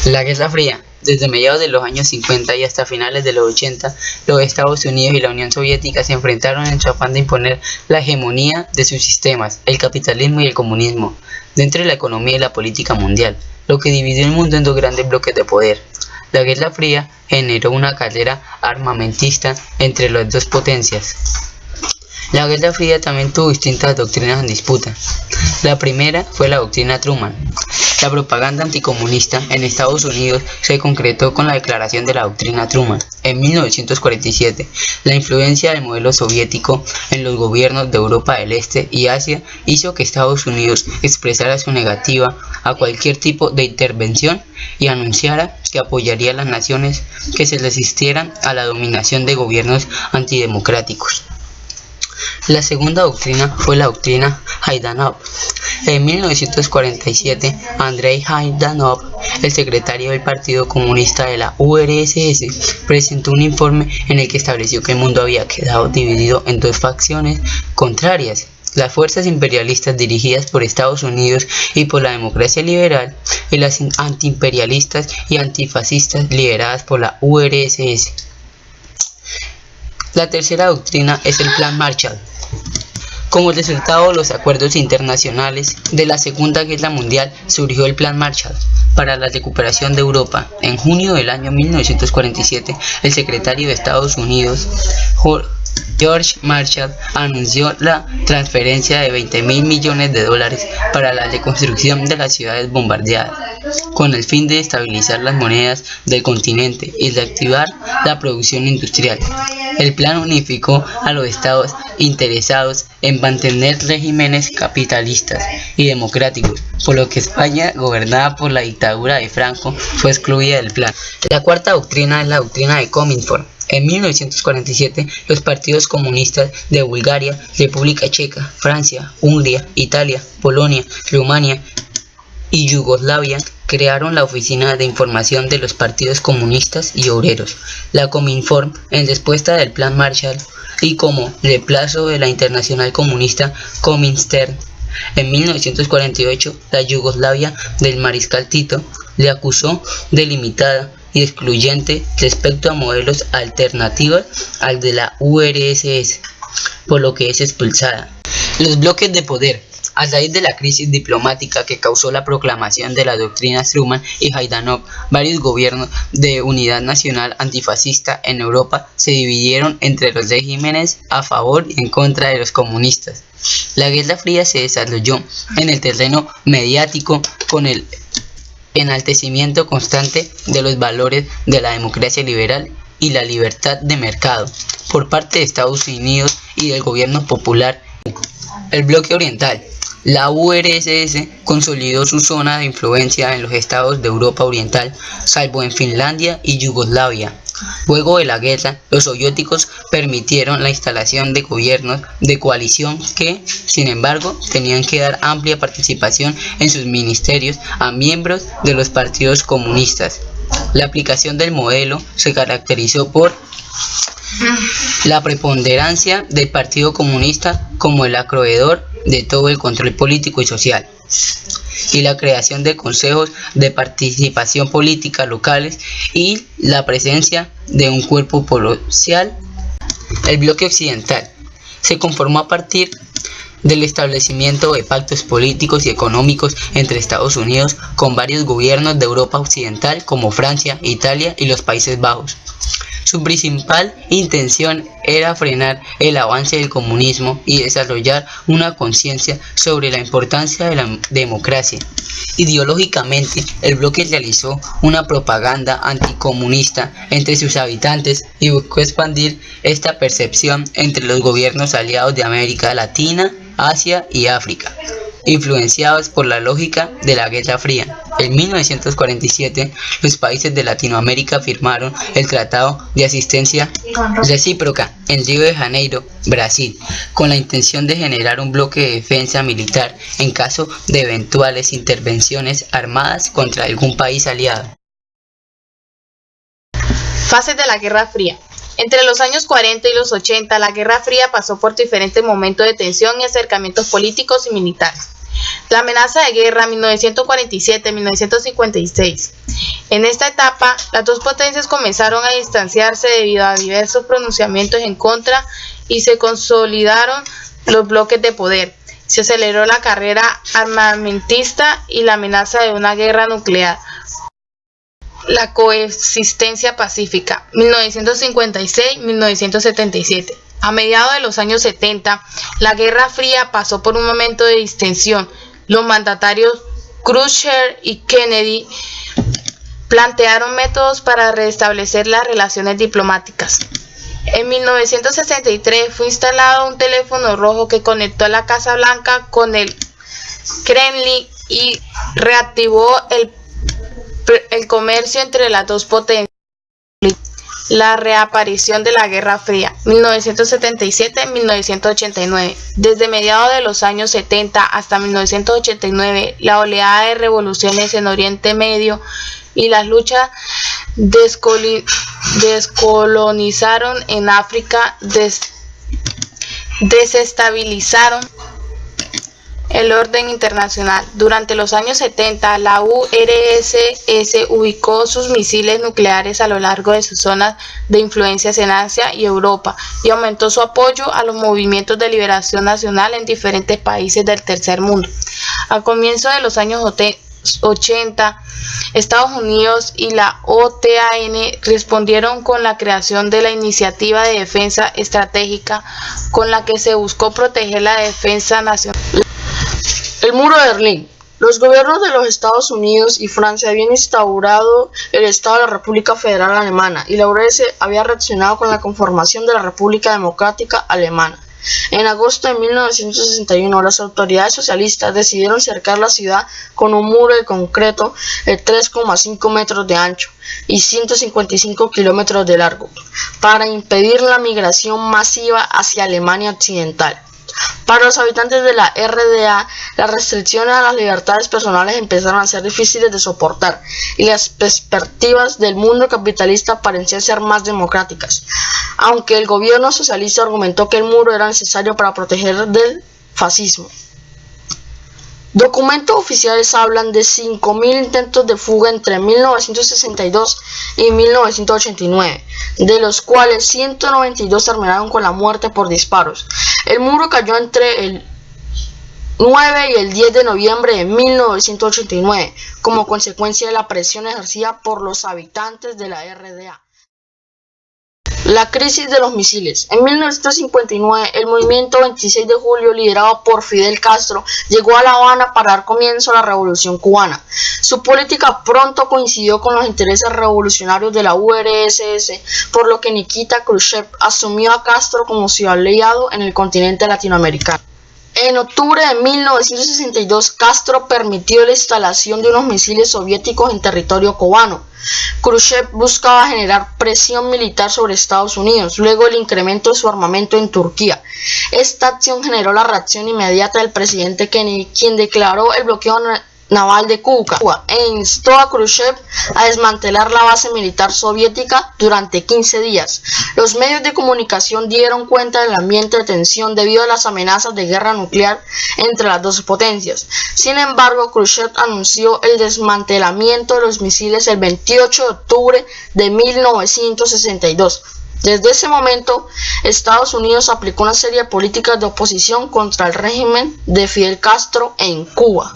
La Guerra Fría. Desde mediados de los años 50 y hasta finales de los 80, los Estados Unidos y la Unión Soviética se enfrentaron en su afán de imponer la hegemonía de sus sistemas, el capitalismo y el comunismo, dentro de la economía y la política mundial, lo que dividió el mundo en dos grandes bloques de poder. La Guerra Fría generó una carrera armamentista entre las dos potencias. La Guerra Fría también tuvo distintas doctrinas en disputa. La primera fue la doctrina Truman. La propaganda anticomunista en Estados Unidos se concretó con la declaración de la doctrina Truman en 1947. La influencia del modelo soviético en los gobiernos de Europa del Este y Asia hizo que Estados Unidos expresara su negativa a cualquier tipo de intervención y anunciara que apoyaría a las naciones que se resistieran a la dominación de gobiernos antidemocráticos. La segunda doctrina fue la doctrina Zhdanov. En 1947, Andrei Zhdanov, el secretario del Partido Comunista de la URSS, presentó un informe en el que estableció que el mundo había quedado dividido en dos facciones contrarias: las fuerzas imperialistas dirigidas por Estados Unidos y por la democracia liberal, y las antiimperialistas y antifascistas lideradas por la URSS. La tercera doctrina es el Plan Marshall. Como resultado de los acuerdos internacionales de la Segunda Guerra Mundial, surgió el Plan Marshall para la recuperación de Europa. En junio del año 1947, el secretario de Estados Unidos, George Marshall, anunció la transferencia de $20.000 millones para la reconstrucción de las ciudades bombardeadas, con el fin de estabilizar las monedas del continente y reactivar la producción industrial. El plan unificó a los estados interesados en mantener regímenes capitalistas y democráticos, por lo que España, gobernada por la dictadura de Franco, fue excluida del plan. La cuarta doctrina es la doctrina de Comintern. En 1947, los partidos comunistas de Bulgaria, República Checa, Francia, Hungría, Italia, Polonia, Rumania y Yugoslavia crearon la Oficina de Información de los Partidos Comunistas y Obreros, la Comintern, en respuesta del Plan Marshall y como reemplazo de la internacional comunista Comintern. En 1948, la Yugoslavia del mariscal Tito le acusó de limitada y excluyente respecto a modelos alternativos al de la URSS, por lo que es expulsada. Los bloques de poder. A raíz de la crisis diplomática que causó la proclamación de las doctrinas Truman y Zhdanov, varios gobiernos de unidad nacional antifascista en Europa se dividieron entre los regímenes a favor y en contra de los comunistas. La Guerra Fría se desarrolló en el terreno mediático con el enaltecimiento constante de los valores de la democracia liberal y la libertad de mercado por parte de Estados Unidos y del gobierno popular. El bloque oriental. La URSS consolidó su zona de influencia en los estados de Europa Oriental, salvo en Finlandia y Yugoslavia. Luego de la guerra, los soviéticos permitieron la instalación de gobiernos de coalición que, sin embargo, tenían que dar amplia participación en sus ministerios a miembros de los partidos comunistas. La aplicación del modelo se caracterizó por la preponderancia del Partido Comunista como el acreedor de todo el control político y social, y la creación de consejos de participación política locales y la presencia de un cuerpo policial. El bloque occidental se conformó a partir del establecimiento de pactos políticos y económicos entre Estados Unidos con varios gobiernos de Europa Occidental como Francia, Italia y los Países Bajos. Su principal intención era frenar el avance del comunismo y desarrollar una conciencia sobre la importancia de la democracia. Ideológicamente, el bloque realizó una propaganda anticomunista entre sus habitantes y buscó expandir esta percepción entre los gobiernos aliados de América Latina, Asia y África, influenciados por la lógica de la Guerra Fría. En 1947, los países de Latinoamérica firmaron el Tratado de Asistencia Recíproca en Río de Janeiro, Brasil, con la intención de generar un bloque de defensa militar en caso de eventuales intervenciones armadas contra algún país aliado. Fases de la Guerra Fría. Entre los años 40 y los 80, la Guerra Fría pasó por diferentes momentos de tensión y acercamientos políticos y militares. La amenaza de guerra 1947-1956 En esta etapa, las dos potencias comenzaron a distanciarse debido a diversos pronunciamientos en contra y se consolidaron los bloques de poder. Se aceleró la carrera armamentista y la amenaza de una guerra nuclear. La coexistencia pacífica, 1956-1977. A mediados de los años 70, la Guerra Fría pasó por un momento de distensión. Los mandatarios Khrushchev y Kennedy plantearon métodos para restablecer las relaciones diplomáticas. En 1963 fue instalado un teléfono rojo que conectó a la Casa Blanca con el Kremlin y reactivó el comercio entre las dos potencias. La reaparición de la Guerra Fría, 1977-1989. Desde mediados de los años 70 hasta 1989, la oleada de revoluciones en Oriente Medio y las luchas descolonizaron en África, desestabilizaron el orden internacional. Durante los años 70, la URSS ubicó sus misiles nucleares a lo largo de sus zonas de influencias en Asia y Europa y aumentó su apoyo a los movimientos de liberación nacional en diferentes países del tercer mundo. A comienzos de los años 80, Estados Unidos y la OTAN respondieron con la creación de la Iniciativa de Defensa Estratégica, con la que se buscó proteger la defensa nacional. El muro de Berlín. Los gobiernos de los Estados Unidos y Francia habían instaurado el Estado de la República Federal Alemana y la URSS había reaccionado con la conformación de la República Democrática Alemana. En agosto de 1961, las autoridades socialistas decidieron cercar la ciudad con un muro de concreto de 3,5 metros de ancho y 155 kilómetros de largo, para impedir la migración masiva hacia Alemania Occidental. Para los habitantes de la RDA, las restricciones a las libertades personales empezaron a ser difíciles de soportar y las perspectivas del mundo capitalista parecían ser más democráticas, aunque el gobierno socialista argumentó que el muro era necesario para proteger del fascismo. Documentos oficiales hablan de 5.000 intentos de fuga entre 1962 y 1989, de los cuales 192 terminaron con la muerte por disparos. El muro cayó entre el 9 y el 10 de noviembre de 1989, como consecuencia de la presión ejercida por los habitantes de la RDA. La crisis de los misiles. En 1959, el movimiento 26 de julio, liderado por Fidel Castro, llegó a La Habana para dar comienzo a la Revolución Cubana. Su política pronto coincidió con los intereses revolucionarios de la URSS, por lo que Nikita Khrushchev asumió a Castro como su aliado en el continente latinoamericano. En octubre de 1962, Castro permitió la instalación de unos misiles soviéticos en territorio cubano. Khrushchev buscaba generar presión militar sobre Estados Unidos, luego el incremento de su armamento en Turquía. Esta acción generó la reacción inmediata del presidente Kennedy, quien declaró el bloqueo naval de Cuba e instó a Khrushchev a desmantelar la base militar soviética durante 15 días. Los medios de comunicación dieron cuenta del ambiente de tensión debido a las amenazas de guerra nuclear entre las dos potencias. Sin embargo, Khrushchev anunció el desmantelamiento de los misiles el 28 de octubre de 1962. Desde ese momento, Estados Unidos aplicó una serie de políticas de oposición contra el régimen de Fidel Castro en Cuba.